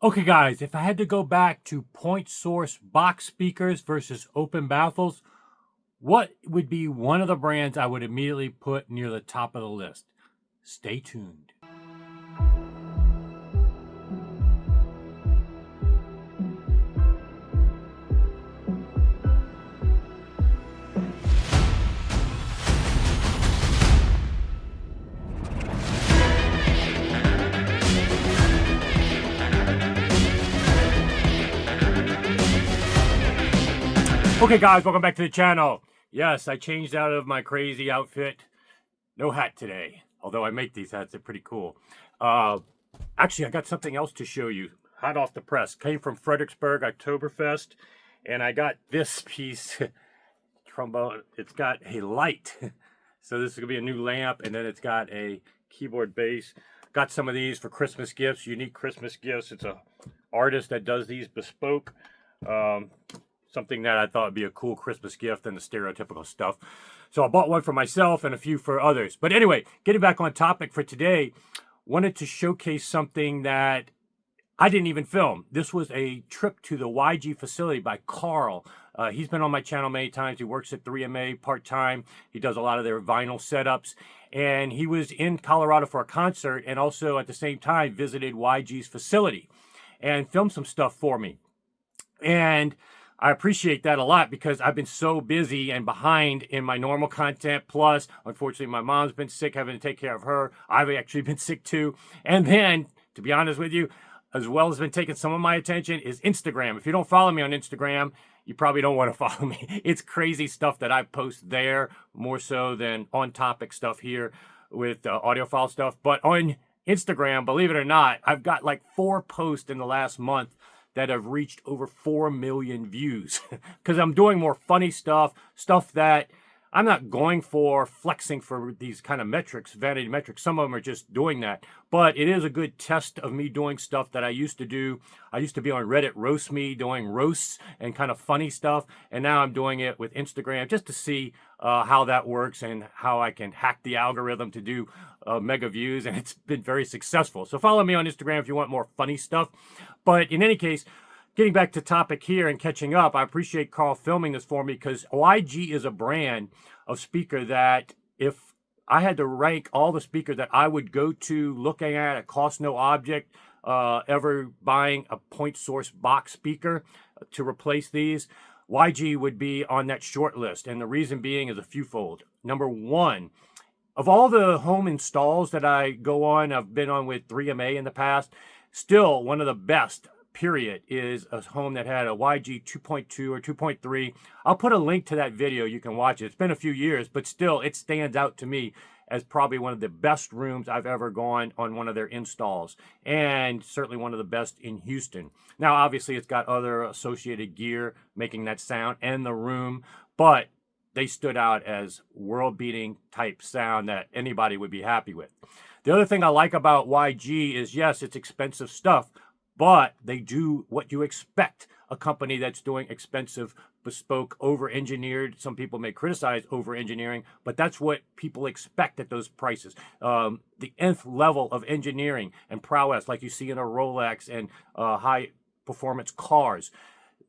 Okay, guys, if I had to go back to point source box speakers versus open baffles, what would be one of the brands I would immediately put near the top of the list? Stay tuned. Okay, guys, welcome back to the channel. Yes, I changed out of my crazy outfit. No hat today, although I make these hats. They're pretty cool. Actually, I got something else to show you. Hot off the press. Came from Fredericksburg Oktoberfest, and I got this piece. Trombone. It's got a light. So this is going to be a new lamp, and then it's got a keyboard base. Got some of these for Christmas gifts, unique Christmas gifts. It's a artist that does these bespoke. Something that I thought would be a cool Christmas gift than the stereotypical stuff. So I bought one for myself and a few for others. But anyway, getting back on topic for today, wanted to showcase something that I didn't even film. This was a trip to the YG facility by Carl. He's been on my channel many times. He works at 3MA part-time. He does a lot of their vinyl setups. And he was in Colorado for a concert and also at the same time visited YG's facility and filmed some stuff for me. And I appreciate that a lot because I've been so busy and behind in my normal content. Plus, unfortunately, my mom's been sick, having to take care of her. I've actually been sick too. And then, to be honest with you, as well as been taking some of my attention is Instagram. If you don't follow me on Instagram, you probably don't want to follow me. It's crazy stuff that I post there, more so than on-topic stuff here with audiophile stuff. But on Instagram, believe it or not, I've got like 4 posts in the last month that have reached over 4 million views because I'm doing more funny stuff that I'm not going for flexing for these kind of metrics, vanity metrics. Some of them are just doing that, but it is a good test of me doing stuff that I used to do. I used to be on Reddit Roast Me doing roasts and kind of funny stuff, and now I'm doing it with Instagram just to see how that works and how I can hack the algorithm to do mega views, and it's been very successful. So follow me on Instagram if you want more funny stuff. But in any case, getting back to topic here and catching up, I appreciate Carl filming this for me because YG is a brand of speaker that if I had to rank all the speakers that I would go to looking at a cost no object, ever buying a point source box speaker to replace these, YG would be on that short list. And the reason being is a fewfold. Number one, of all the home installs that I go on, I've been on with 3MA in the past, still one of the best, period, is a home that had a YG 2.2 or 2.3. I'll put a link to that video. You can watch it. It's been a few years, but still it stands out to me as probably one of the best rooms I've ever gone on one of their installs, and certainly one of the best in Houston. Now, obviously, it's got other associated gear making that sound and the room, but they stood out as world-beating type sound that anybody would be happy with. The other thing I like about YG is, yes, it's expensive stuff, but they do what you expect a company that's doing expensive, bespoke, over-engineered. Some people may criticize over-engineering, but that's what people expect at those prices. The nth level of engineering and prowess, like you see in a Rolex and high-performance cars.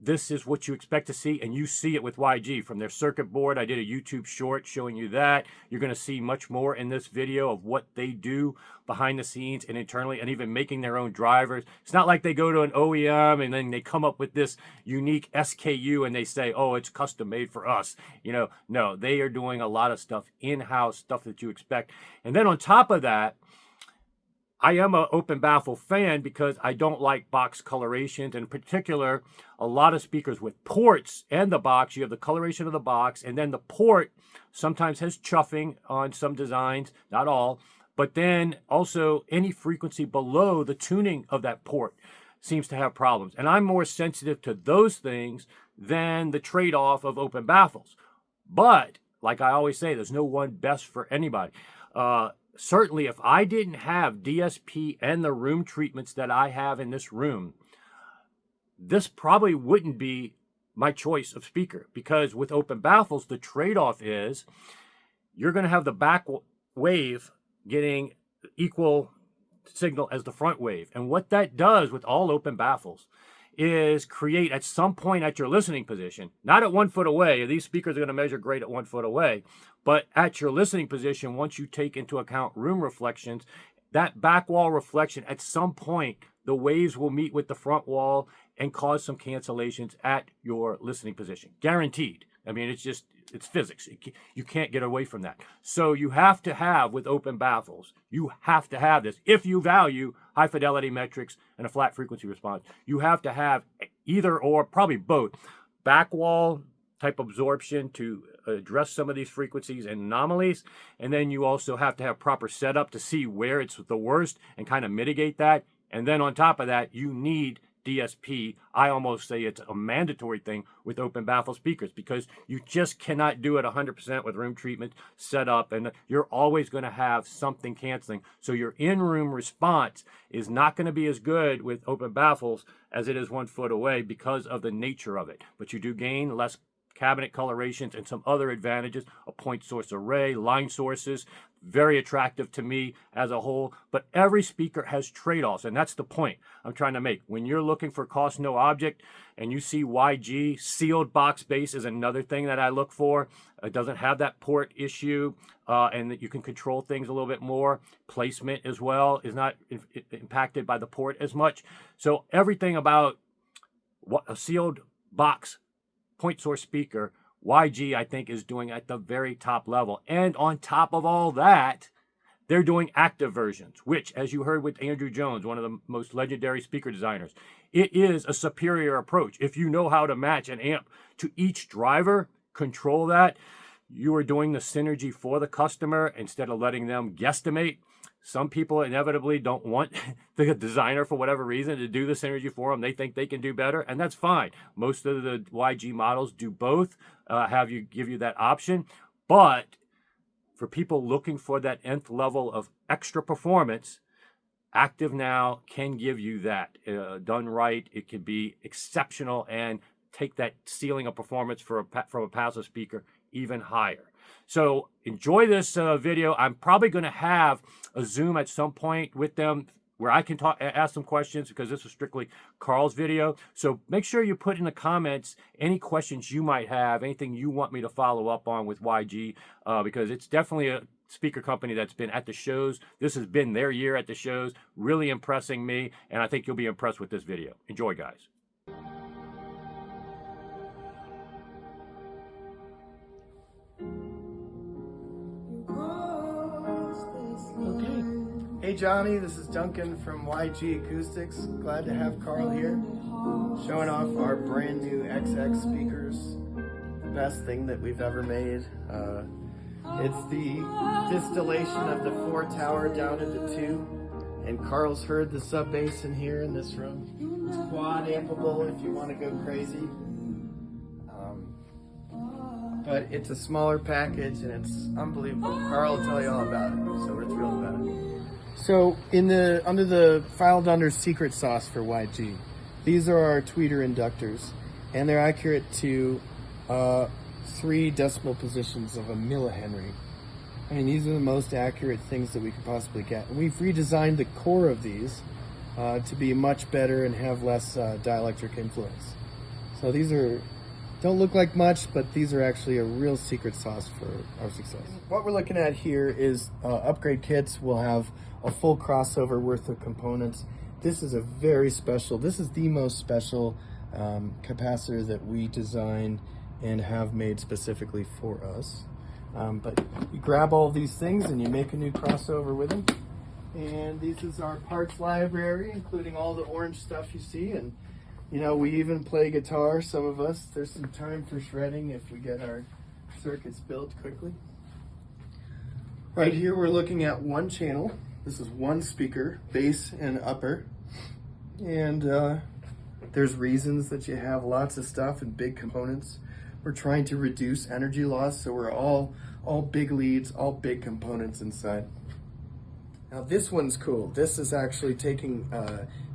This is what you expect to see, and you see it with YG. From their circuit board, I did a YouTube short showing you that. You're going to see much more in this video of what they do behind the scenes and internally, and even making their own drivers. It's not like they go to an OEM and then they come up with this unique SKU and they say, oh, it's custom made for us. You know, no, they are doing a lot of stuff in-house, stuff that you expect. And then on top of that, I am an open baffle fan because I don't like box colorations. In particular, a lot of speakers with ports and the box, you have the coloration of the box, and then the port sometimes has chuffing on some designs, not all, but then also any frequency below the tuning of that port seems to have problems. And I'm more sensitive to those things than the trade-off of open baffles. But, like I always say, there's no one best for anybody. Certainly, if I didn't have DSP and the room treatments that I have in this room, this probably wouldn't be my choice of speaker, because with open baffles, the trade-off is you're going to have the back wave getting equal signal as the front wave. And what that does with all open baffles is create at some point at your listening position, not at 1 foot away. These speakers are going to measure great at 1 foot away, but at your listening position, once you take into account room reflections, that back wall reflection, at some point, the waves will meet with the front wall and cause some cancellations at your listening position. Guaranteed. I mean, it's physics. You can't get away from that. So you have to have, with open baffles, you have to have this. If you value high fidelity metrics and a flat frequency response, you have to have either or, probably both, back wall type absorption to address some of these frequencies and anomalies. And then you also have to have proper setup to see where it's the worst and kind of mitigate that. And then on top of that, you need DSP. I almost say it's a mandatory thing with open baffle speakers because you just cannot do it 100% with room treatment setup, and you're always going to have something canceling. So your in-room response is not going to be as good with open baffles as it is 1 foot away because of the nature of it. But you do gain less cabinet colorations and some other advantages, a point source array, line sources, very attractive to me as a whole. But every speaker has trade-offs, and that's the point I'm trying to make. When you're looking for cost no object and you see YG, sealed box base is another thing that I look for. It doesn't have that port issue, and that you can control things a little bit more. Placement as well is not impacted by the port as much. So everything about what a sealed box point source speaker, YG, I think, is doing at the very top level. And on top of all that, they're doing active versions, which, as you heard with Andrew Jones, one of the most legendary speaker designers, it is a superior approach. If you know how to match an amp to each driver, control that, you are doing the synergy for the customer instead of letting them guesstimate. Some people inevitably don't want the designer, for whatever reason, to do the synergy for them. They think they can do better, and that's fine. Most of the YG models do both, give you that option. But for people looking for that nth level of extra performance, Active Now can give you that. Done right, it can be exceptional and take that ceiling of performance from a passive speaker even higher. So enjoy this video. I'm probably going to have a Zoom at some point with them where I can ask some questions, because this is strictly Carl's video. So make sure you put in the comments any questions you might have, anything you want me to follow up on with YG, because it's definitely a speaker company that's been at the shows. This has been their year at the shows, really impressing me, and I think you'll be impressed with this video. Enjoy, guys. Hey Johnny, this is Duncan from YG Acoustics. Glad to have Carl here, showing off our brand new XX speakers. The best thing that we've ever made. It's the distillation of the 4 tower down into 2. And Carl's heard the sub bass in here in this room. It's quad ampable if you want to go crazy. But it's a smaller package and it's unbelievable. Carl will tell you all about it, so we're thrilled about it. So under the filed under secret sauce for YG, these are our tweeter inductors, and they're accurate to 3 decimal positions of a millihenry. I mean, these are the most accurate things that we could possibly get. And we've redesigned the core of these to be much better and have less dielectric influence. So these don't look like much, but these are actually a real secret sauce for our success. What we're looking at here is upgrade kits. Will have a full crossover worth of components. This is this is the most special capacitor that we designed and have made specifically for us. But you grab all these things and you make a new crossover with them. And this is our parts library, including all the orange stuff you see. And you know, we even play guitar, some of us. There's some time for shredding if we get our circuits built quickly. Right here we're looking at 1 channel. This is 1 speaker, bass and upper. And there's reasons that you have lots of stuff and big components. We're trying to reduce energy loss, so we're all big leads, all big components inside. Now this one's cool. This is actually taking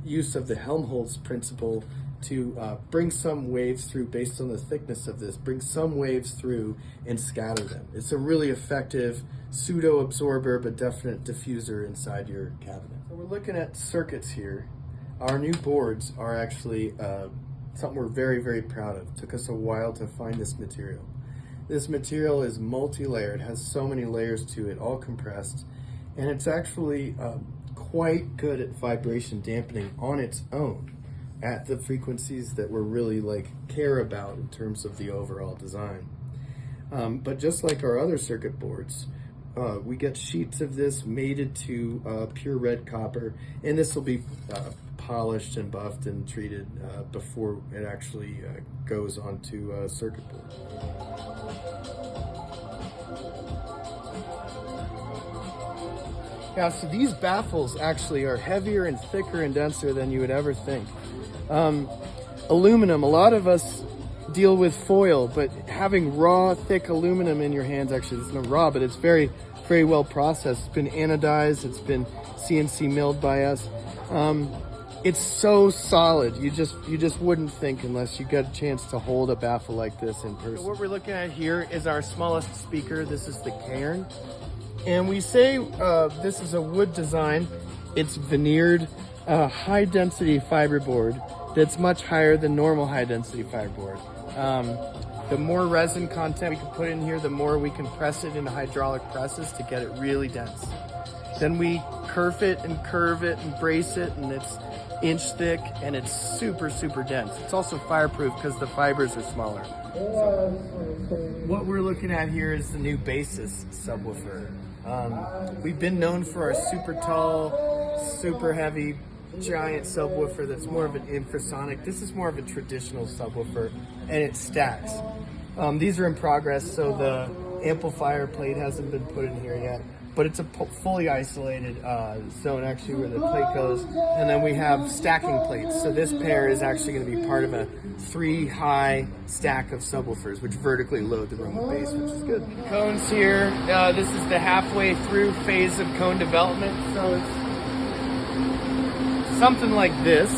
use of the Helmholtz principle to bring some waves through based on the thickness of this, bring some waves through and scatter them. It's a really effective pseudo absorber, but definite diffuser inside your cabinet. So we're We're looking at circuits here. Our new boards are actually something we're very, very proud of. It took us a while to find this material. This material is multi-layered, has so many layers to it, all compressed, and it's actually quite good at vibration dampening on its own at the frequencies that we're really care about in terms of the overall design. But just like our other circuit boards, we get sheets of this mated to pure red copper, and this will be polished and buffed and treated before it actually goes onto a circuit board. Yeah, so these baffles actually are heavier and thicker and denser than you would ever think. Aluminum, a lot of us deal with foil, but having raw, thick aluminum in your hands, actually it's not raw, but it's very, very well processed. It's been anodized, it's been CNC milled by us. It's so solid, you just wouldn't think unless you got a chance to hold a baffle like this in person. So what we're looking at here is our smallest speaker. This is the cairn. And we say this is a wood design. It's veneered high density fiberboard that's much higher than normal high density fiberboard. The more resin content we can put in here, the more we can press it into hydraulic presses to get it really dense. Then we kerf it and curve it and brace it, and it's inch thick and it's super, super dense. It's also fireproof because the fibers are smaller. So, what we're looking at here is the new Basis subwoofer. We've been known for our super tall, super heavy, giant subwoofer that's more of an infrasonic. This is more of a traditional subwoofer, and it stacks. These are in progress, so the amplifier plate hasn't been put in here yet, but it's a fully isolated zone actually where the plate goes, and then we have stacking plates. So this pair is actually going to be part of a 3-high stack of subwoofers, which vertically load the room with bass, which is good. Cones here, this is the halfway through phase of cone development, so it's something like this,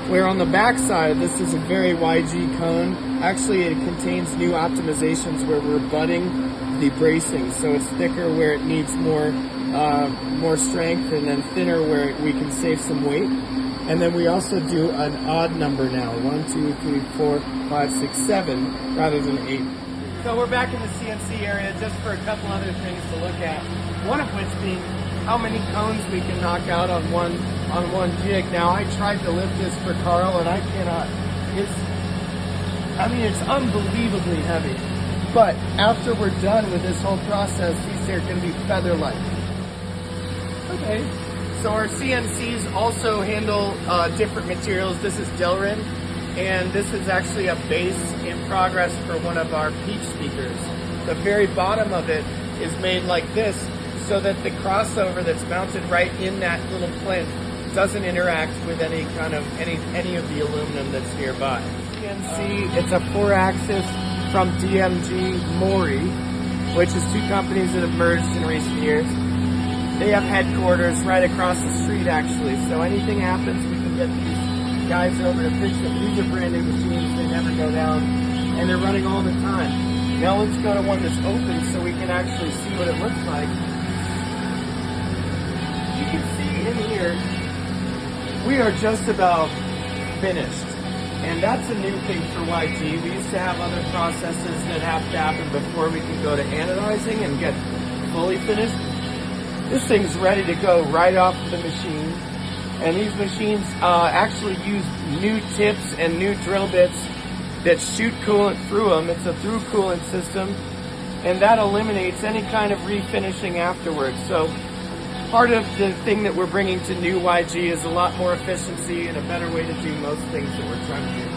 where on the back side, this is a very YG cone. Actually, it contains new optimizations where we're budding the bracing, so it's thicker where it needs more strength, and then thinner where we can save some weight. And then we also do an odd number now, 1, 2, 3, 4, 5, 6, 7, rather than 8. So we're back in the CNC area just for a couple other things to look at. One of which being how many cones we can knock out on one jig. Now I tried to lift this for Carl, and I cannot. It's unbelievably heavy. But after we're done with this whole process, these are going to be feather-like. Okay. So our CNCs also handle different materials. This is Delrin, and this is actually a base in progress for one of our Peach speakers. The very bottom of it is made like this, so that the crossover that's mounted right in that little plinth doesn't interact with any of the aluminum that's nearby. CNC, it's a 4-axis from DMG Mori, which is 2 companies that have merged in recent years. They have headquarters right across the street, actually, so anything happens, we can get these guys over to fix them. These are brand new machines, they never go down, and they're running all the time. Now let's go to one that's open so we can actually see what it looks like. You can see in here, we are just about finished. And that's a new thing for YG. We used to have other processes that have to happen before we can go to anodizing and get fully finished. This thing's ready to go right off the machine. And these machines actually use new tips and new drill bits that shoot coolant through them. It's a through coolant system, and that eliminates any kind of refinishing afterwards. So part of the thing that we're bringing to new YG is a lot more efficiency and a better way to do most things that we're trying to do.